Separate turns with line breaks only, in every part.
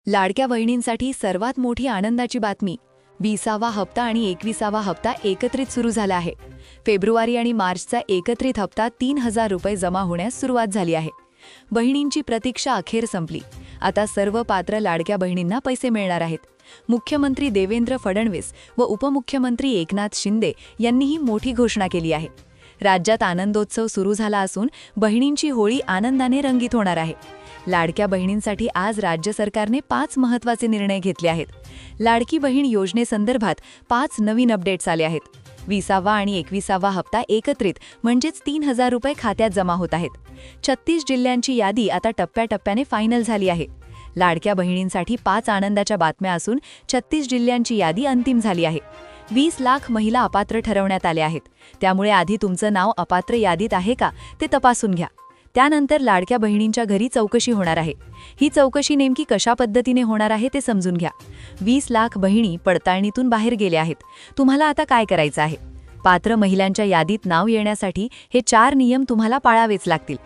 लाडक्या बहिणींसाठी सर्वात मोठी आनंदाची बातमी 20वा हप्ता आणि 21वा हप्ता एकत्रित सुरू झाला आहे। फेब्रुवारी आणि मार्चचा एकत्रित हप्ता 3000 रुपये जमा होण्यास सुरुवात झाली आहे। बहिणींची प्रतीक्षा अखेर संपली। आता सर्व पात्र लाडक्या बहिणींना पैसे मिळणार आहेत। मुख्यमंत्री देवेंद्र फडणवीस व उपमुख्यमंत्री एकनाथ शिंदे यांनीही मोठी घोषणा केली आहे। राज्यात आनंदोत्सव सुरू झाला असून बहिणींची होळी आनंदाने रंगीत होणार आहे। लाडक्या बहिणींसाठी आज राज्य सरकारने 5 महत्त्वाचे निर्णय घेतले आहेत। लाडकी बहीण योजनेसंदर्भात 5 नवीन अपडेट्स आले आहेत। 20वा आणि 21वा हप्ता एकत्रित म्हणजेच 3000 रुपये खात्यात जमा होत आहेत। 36 जिल्ह्यांची यादी आता टप्प्याटप्प्याने फायनल झाली आहे। लाडक्या बहिणींसाठी 5 आनंदाच्या बातम्या असून 36 जिल्ह्यांची यादी अंतिम झाली आहे। 20 लाख महिला अपात्र ठरवण्यात आल्या आहेत। त्यामुळे आधी तुमचं नाव अपात्र यादीत आहे का ते तपासून घ्या। त्यानंतर लाडक्या बहिणींच्या घरी चौकशी होणार आहे। ही चौकशी नेमकी कशा पद्धतीने होणार आहे ते समजून घ्या। 20 लाख बहिणी पडताळणीतून बाहेर गेल्या आहेत। तुम्हाला आता काय करायचं आहे? पात्र महिलांच्या यादीत नाव येण्यासाठी हे 4 नियम तुम्हाला पाळावेच लागतील।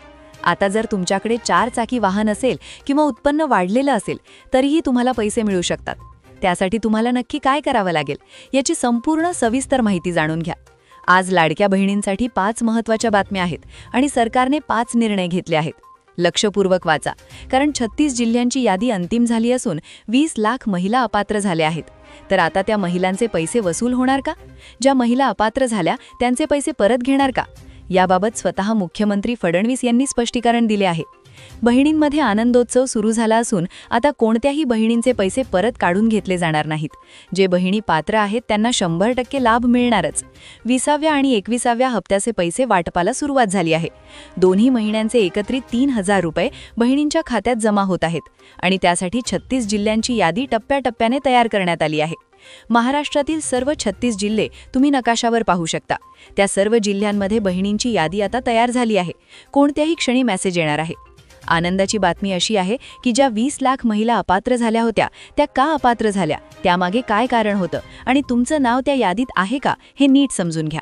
आता जर तुमच्याकडे 4 चाकी वाहन असेल किंवा उत्पन्न वाढलेलं असेल तरीही तुम्हाला पैसे मिळू शकतात। त्यासाठी तुम्हाला नक्की काय करावं लागेल याची संपूर्ण सविस्तर माहिती जाणून घ्या। आज लाडक्या बहिणींसाठी 5 महत्त्वाच्या बातम्या आहेत आणि सरकारने 5 निर्णय घेतले आहेत। लक्षपूर्वक वाचा, कारण 36 जिल्ह्यांची यादी अंतिम झाली असून 20 लाख महिला अपात्र झाल्या आहेत। तर आता त्या महिलांचे पैसे वसूल होणार का? ज्या महिला अपात्र झाल्या त्यांचे पैसे परत घेणार का? याबाबत स्वतः मुख्यमंत्री फडणवीस यांनी स्पष्टीकरण दिले आहे। बहिणींमध्ये आनंदोत्सव सुरू झाला असून आता कोणत्याही बहिणींचे पैसे परत काढून घेतले जाणार नाहीत। जे बहिणी पात्र आहेत त्यांना 100% लाभ मिळणारच। 20व्या आणि 21व्या हप्त्याचे पैसे वाटपाला सुरुवात झाली आहे। दोन्ही महिन्यांचे एकत्रित 3000 रुपये बहिणींच्या खात्यात जमा होत आहेत आणि त्यासाठी 36 जिल्ह्यांची यादी टप्प्याटप्प्याने तयार करण्यात आली आहे। महाराष्ट्रातील सर्व 36 जिल्हे तुम्ही नकाशावर पाहू शकता। त्या सर्व जिल्ह्यांमध्ये बहिणींची यादी आता तयार झाली आहे। कोणत्याही क्षणी मेसेज येणार आहे। आनंदाची बातमी अशी आहे की ज्या 20 लाख महिला अपात्र झाल्या होत्या त्या का अपात्र झाल्या, त्यामागे काय कारण होतं आणि तुमचं नाव त्या यादीत आहे का हे नीट समजून घ्या।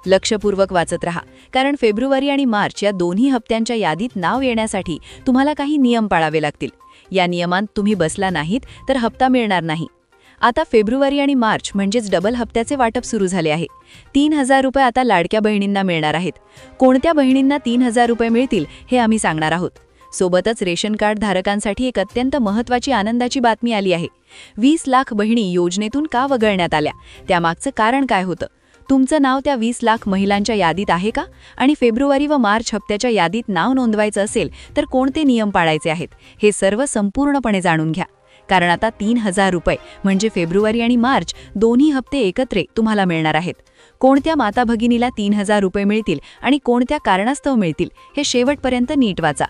लक्षपूर्वक वाचत रहा, कारण फेब्रुवारी आणि मार्च या दोन्ही हप्त्यांच्या यादीत नाव येण्यासाठी तुम्हाला काही नियम पाळावे लागतील। या नियमांत तुम्ही बसला नाहीत तर हप्ता मिळणार नाही। आता फेब्रुवारी आणि मार्च म्हणजेच डबल हप्त्याचे वाटप सुरू झाले आहे। 3000 रुपये आता लाडक्या बहिणींना मिळणार आहेत। कोणत्या बहिणींना 3000 रुपये मिळतील हे आम्ही सांगणार आहोत। सोबतच रेशन कार्ड धारकांसाठी एक अत्यंत महत्त्वाची आनंदाची बातमी आली आहे। 20 लाख बहिणी योजनेतून का वगळण्यात आल्या, त्यामागचं कारण काय होतं? तुमचं नाव त्या 20 लाख महिलांच्या यादीत आहे का? आणि फेब्रुवारी व मार्च हप्त्याच्या यादीत नाव नोंदवायचं असेल तर कोणते नियम पाळायचे आहेत हे सर्व संपूर्णपणे जाणून घ्या। कारण आता 3000 रुपये म्हणजे फेब्रुवारी आणि मार्च दोन्ही हप्ते एकत्र तुम्हाला मिळणार आहेत। कोणत्या माता भगिनीला 3000 रुपये मिळतील आणि कोणत्या कारणास्तव मिळतील हे शेवटपर्यंत नीट वाचा।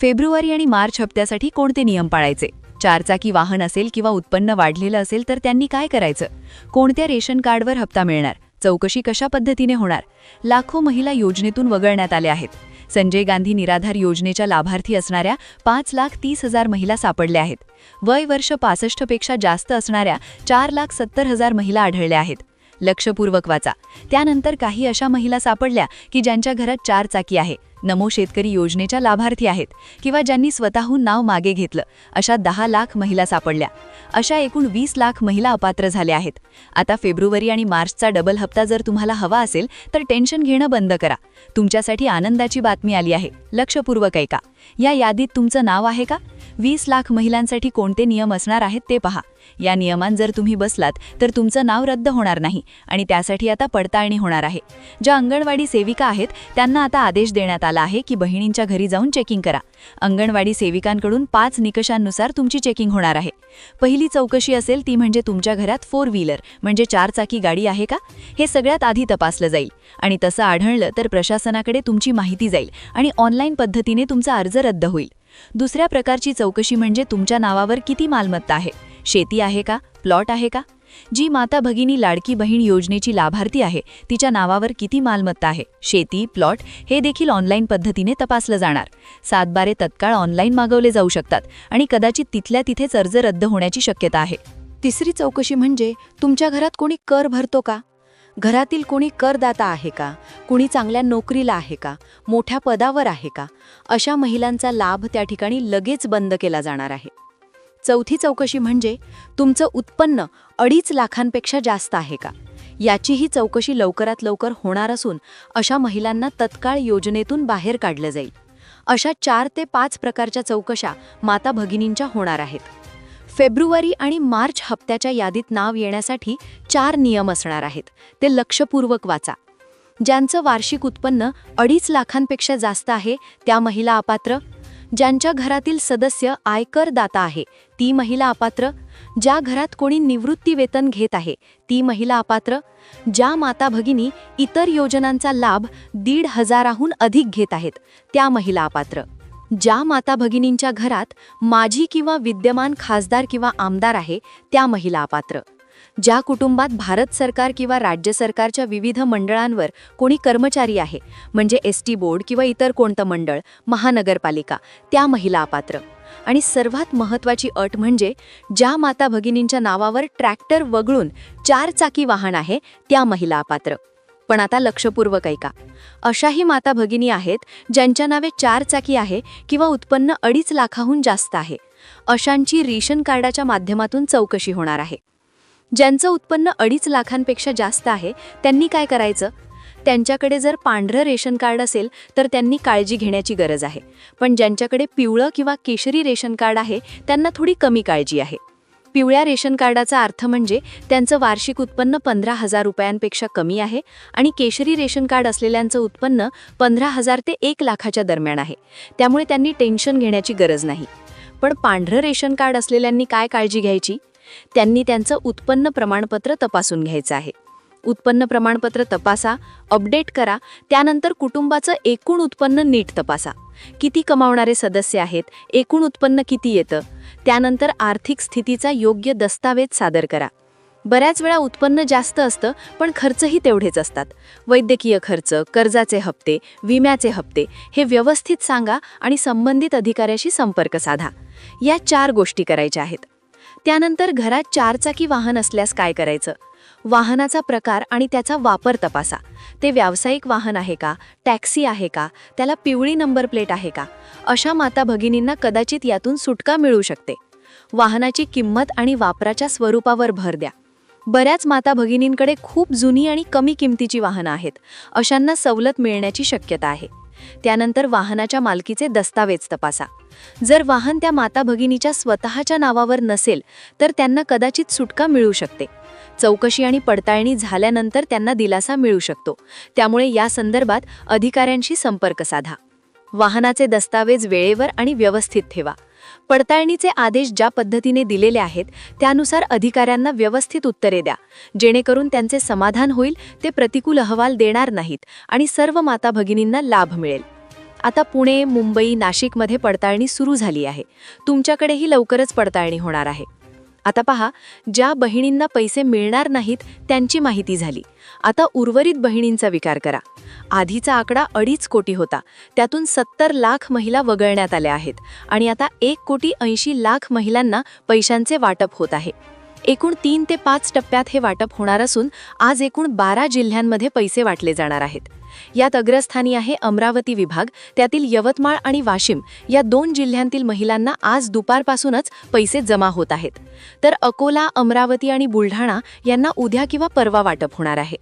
फेब्रुवारी आणि मार्च हप्त्यासाठी कोणते नियम पाळायचे? 4 चाकी वाहन असेल किंवा उत्पन्न वाढलेलं असेल तर त्यांनी काय करायचं? कोणत्या रेशन कार्डवर हप्ता मिळणार? चौकशी कशा पद्धतीने होणार? लाखो महिला योजनेतून वगळण्यात आल्या आहेत। संजय गांधी निराधार योजनेच्या लाभार्थी असणाऱ्या 5,30,000 महिला सापडल्या आहेत। वय वर्ष 65 पेक्षा जास्त असणाऱ्या 4,70,000 महिला आढळल्या आहेत। लक्षपूर्वक वाचा। त्यानंतर काही अशा महिला सापडल्या की ज्यांच्या घरात 4 चाकी आहे, नमो शेतकरी योजनेच्या लाभार्थी आहेत किंवा ज्यांनी स्वतःहून नाव मागे घेतलं, अशा 10 लाख महिला सापडल्या। अशा एकूण 20 लाख महिला अपात्र झाल्या आहेत। आता फेब्रुवारी आणि मार्चचा डबल हप्ता जर तुम्हाला हवा असेल तर टेन्शन घेणं बंद करा। तुमच्यासाठी आनंदाची बातमी आली आहे। लक्षपूर्वक ऐका। या यादीत तुमचं नाव आहे का? 20 लाख महिलांसाठी कोणते नियम असणार आहेत ते पहा। या नियमांत जर तुम्ही बसलात तर तुमचं नाव रद्द होणार नाही आणि त्यासाठी आता पडताळणी होणार आहे। ज्या अंगणवाडी सेविका आहेत त्यांना आता आदेश देण्यात आला आहे की बहिणींच्या घरी जाऊन चेकिंग करा। अंगणवाडी सेविकांकडून 5 निकषांनुसार तुमची चेकिंग होणार आहे। पहिली चौकशी असेल ती म्हणजे तुमच्या घरात 4 व्हीलर म्हणजे 4 चाकी गाडी आहे का हे सगळ्यात आधी तपासलं जाईल आणि तसं आढळलं तर प्रशासनाकडे तुमची माहिती जाईल आणि ऑनलाईन पद्धतीने तुमचा अर्ज रद्द होईल। दुसऱ्या प्रकारची चौकशी म्हणजे तुमच्या नावावर किती मालमत्ता आहे? शेती आहे का? प्लॉट आहे का? जी माता भगिनी लाडकी बहीण योजनेची लाभार्थी आहे तिच्या नावावर किती मालमत्ता आहे, शेती, प्लॉट हे देखील ऑनलाईन पद्धतीने तपासलं जाणार। 7/12 तत्काळ ऑनलाईन मागवले जाऊ शकतात आणि कदाचित तिथल्या तिथेच अर्ज रद्द होण्याची शक्यता आहे। तिसरी चौकशी म्हणजे तुमच्या घरात कोणी कर भरतो का? घरातील कोणी करदाता आहे का? कुणी चांगल्या नोकरीला आहे का? मोठ्या पदावर आहे का? अशा महिलांचा लाभ त्या ठिकाणी लगेच बंद केला जाणार आहे। चौथी चौकशी म्हणजे तुमचं उत्पन्न 2.5 लाखांपेक्षा जास्त आहे का, याचीही चौकशी लवकरात लवकर होणार असून अशा महिलांना तत्काळ योजनेतून बाहेर काढलं जाईल. अशा 4 ते 5 प्रकारच्या चौकशा माता भगिनींच्या होणार आहेत. फेब्रुवारी आणि मार्च हप्त्याच्या यादीत नाव येण्यासाठी 4 नियम असणार आहेत, ते लक्षपूर्वक वाचा. ज्यांचं वार्षिक उत्पन्न 2.5 लाखांपेक्षा जास्त आहे त्या महिला अपात्र. ज्यांच्या घरातील सदस्य आयकरदाता आहे ती महिला अपात्र. ज्या घरात कोणी निवृत्ती वेतन घेत आहे ती महिला अपात्र. ज्या माता भगिनी इतर योजनांचा लाभ 1,500हून अधिक घेत आहेत त्या महिला अपात्र. ज्या माता भगिनींच्या घरात माजी किंवा विद्यमान खासदार किंवा आमदार आहे त्या महिला अपात्र. ज्या कुटुंबात भारत सरकार किंवा राज्य सरकारच्या विविध मंडळांवर कोणी कर्मचारी आहे, म्हणजे एसटी बोर्ड किंवा इतर कोणतं मंडळ, महानगरपालिका, त्या महिला अपात्र. आणि सर्वात महत्त्वाची अट म्हणजे ज्या माता भगिनींच्या नावावर ट्रॅक्टर वगळून 4 चाकी वाहन आहे त्या महिला अपात्र. पण आता लक्षपूर्वक ऐका, अशाही माता भगिनी आहेत ज्यांच्या नावे 4 चाकी आहे किंवा उत्पन्न 2.5 लाखाहून जास्त आहे. अशांची रेशन कार्डाच्या माध्यमातून चौकशी होणार आहे. ज्यांचं उत्पन्न 2.5 लाखांपेक्षा जास्त आहे त्यांनी काय करायचं? त्यांच्याकडे जर पांढरं रेशन कार्ड असेल तर त्यांनी काळजी घेण्याची गरज आहे, पण ज्यांच्याकडे पिवळं किंवा केशरी रेशन कार्ड आहे त्यांना थोडी कमी काळजी आहे. पिवळ्या रेशन कार्डाचा अर्थ म्हणजे त्यांचं वार्षिक उत्पन्न 15,000 रुपयांपेक्षा कमी आहे आणि केशरी रेशन कार्ड असलेल्यांचं उत्पन्न 15,000 ते 1 लाखाच्या दरम्यान आहे, त्यामुळे त्यांनी टेन्शन घेण्याची गरज नाही. पण पांढरं रेशन कार्ड असलेल्यांनी काय काळजी घ्यायची? त्यांनी त्यांचं उत्पन्न प्रमाणपत्र तपासून घ्यायचं आहे. उत्पन्न प्रमाणपत्र तपासा, अपडेट करा, त्यानंतर कुटुंबाचं एकूण उत्पन्न नीट तपासा. किती कमावणारे सदस्य आहेत, एकूण उत्पन्न किती येतं, त्यानंतर आर्थिक स्थितीचा योग्य दस्तावेज सादर करा. बऱ्याच वेळा उत्पन्न जास्त असतं पण खर्चही तेवढेच असतात. वैद्यकीय खर्च, कर्जाचे हप्ते, विम्याचे हप्ते हे व्यवस्थित सांगा आणि संबंधित अधिकाऱ्याशी संपर्क साधा. या 4 गोष्टी करायच्या आहेत. त्यानंतर घरात 4 चाकी वाहन असल्यास काय करायचं? वाहनाचा प्रकार आणि त्याचा वापर तपासा. ते व्यावसायिक वाहन आहे का, टॅक्सी आहे का, त्याला पिवळी नंबर प्लेट आहे का? अशा माता भगिनींना कदाचित यातून सुटका मिळू शकते. वाहनाची किंमत आणि वापराच्या स्वरूपावर भर द्या. बऱ्याच माता भगिनींकडे खूप जुनी आणि कमी किमतीची वाहनं आहेत, अशांना सवलत मिळण्याची शक्यता आहे. त्यानंतर वाहनाच्या मालकीचे दस्तावेज तपासा. जर वाहन त्या माता भगिनीच्या स्वतःच्या नावावर नसेल तर त्यांना कदाचित सुटका मिळू शकते. चौकशी आणि पडताळणी झाल्यानंतर त्यांना दिलासा मिळू शकतो, त्यामुळे या संदर्भात अधिकाऱ्यांशी संपर्क साधा. वाहनाचे दस्तावेज वेळेवर आणि व्यवस्थित ठेवा. पडताळणीचे आदेश ज्या पद्धतीने दिलेले आहेत त्यानुसार अधिकाऱ्यांना व्यवस्थित उत्तरे द्या, जेणेकरून त्यांचे समाधान होईल, ते प्रतिकूल अहवाल देणार नाहीत आणि सर्व माता भगिनींना लाभ मिळेल. आता पुणे, मुंबई, नाशिकमध्ये पडताळणी सुरू झाली आहे. तुमच्याकडेही लवकरच पडताळणी होणार आहे. आता पहा, ज्या बहिणींना पैसे मिळणार नाहीत त्यांची माहिती झाली. आता उर्वरित बहिणींचा विचार करा. आधीचा आकडा 2.5 कोटी होता, त्यातून 70 लाख महिला वगळण्यात आल्या आहेत आणि आता 1,80,00,000 महिलांना पैशांचे वाटप होत आहे. एकूण 3 ते 5 टप्प्यात हे वाटप होणार असून आज एकूण 12 जिल्ह्यांमध्ये पैसे वाटले जाणार आहेत. यात अग्रस्थानी आहे अमरावती विभाग, त्यातील यवतमाळ आणि वाशिम या 2 जिल्ह्यांतील महिलांना आज दुपारपासूनच पैसे जमा होत आहेत. तर अकोला, अमरावती आणि बुलढाणा यांना उद्या किंवा परवा वाटप होणार आहे.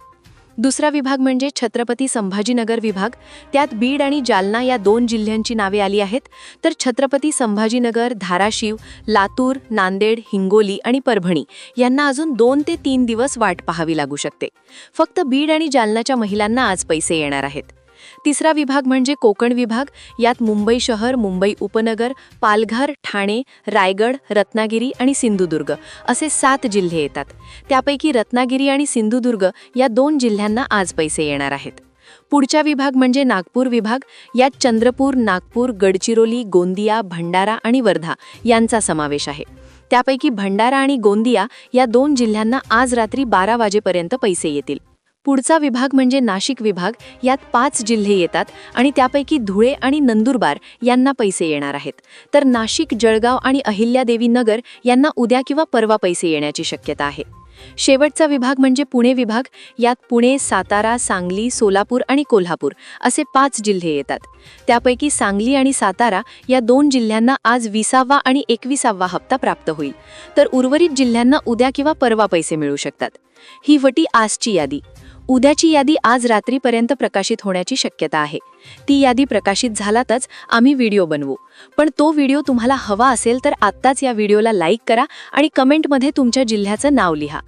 दुसरा विभाग म्हणजे छत्रपती संभाजीनगर विभाग, त्यात बीड आणि जालना या 2 जिल्ह्यांची नावे आली आहेत. तर छत्रपती संभाजीनगर, धाराशिव, लातूर, नांदेड, हिंगोली आणि परभणी यांना अजून 2 ते 3 दिवस वाट पाहावी लागू शकते. फक्त बीड आणि जालनाच्या महिलांना आज पैसे येणार आहेत. तिसरा विभाग म्हणजे कोकण विभाग, यात मुंबई शहर, मुंबई उपनगर, पालघर, ठाणे, रायगड, रत्नागिरी आणि सिंधुदुर्ग असे 7 जिल्हे येतात. त्यापैकी रत्नागिरी आणि सिंधुदुर्ग या 2 जिल्ह्यांना आज पैसे येणार आहेत. पुढचा विभाग म्हणजे नागपूर विभाग, यात चंद्रपूर, नागपूर, गडचिरोली, गोंदिया, भंडारा आणि वर्धा यांचा समावेश आहे. त्यापैकी भंडारा आणि गोंदिया या 2 जिल्ह्यांना आज रात्री 12 वाजेपर्यंत पैसे येतील. पुढचा विभाग म्हणजे नाशिक विभाग, यात 5 जिल्हे येतात आणि त्यापैकी धुळे आणि नंदुरबार यांना पैसे येणार आहेत. तर नाशिक, जळगाव आणि अहिल्यादेवी नगर यांना उद्या किंवा परवा पैसे येण्याची शक्यता आहे.
शेवटचा विभाग म्हणजे पुणे विभाग. यात पुणे, सातारा, सांगली, सोलापूर आणि कोल्हापूर असे 5 जिल्हे येतात. त्यापैकी सांगली आणि सातारा या 2 जिल्ह्यांना आज 20वा आणि 21वा हप्ता प्राप्त होईल, तर उर्वरित जिल्ह्यांना उद्या किंवा परवा पैसे मिळू शकतात. ही होती आजची यादी. उद्याची यादी आज रात्रीपर्यंत प्रकाशित होण्याची शक्यता आहे. ती यादी प्रकाशित झालातच आम्ही व्हिडिओ बनवू. पण तो व्हिडिओ तुम्हाला हवा असेल तर आत्ताच या व्हिडिओला लाईक करा आणि कमेंटमध्ये तुमच्या जिल्ह्याचं नाव लिहा.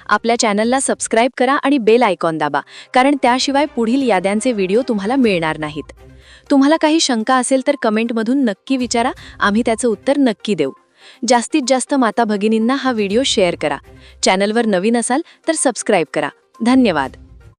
आपल्या चॅनलला सबस्क्राईब करा आणि बेल आयकॉन दाबा, कारण त्याशिवाय पुढील याद्यांचे व्हिडिओ तुम्हाला मिळणार नाहीत. तुम्हाला काही शंका असेल तर कमेंटमधून नक्की विचारा, आम्ही त्याचं उत्तर नक्की देऊ. जास्तीत जास्त माता भगिनींना हा व्हिडिओ शेअर करा. चॅनलवर नवीन असाल तर सबस्क्राईब करा. धन्यवाद.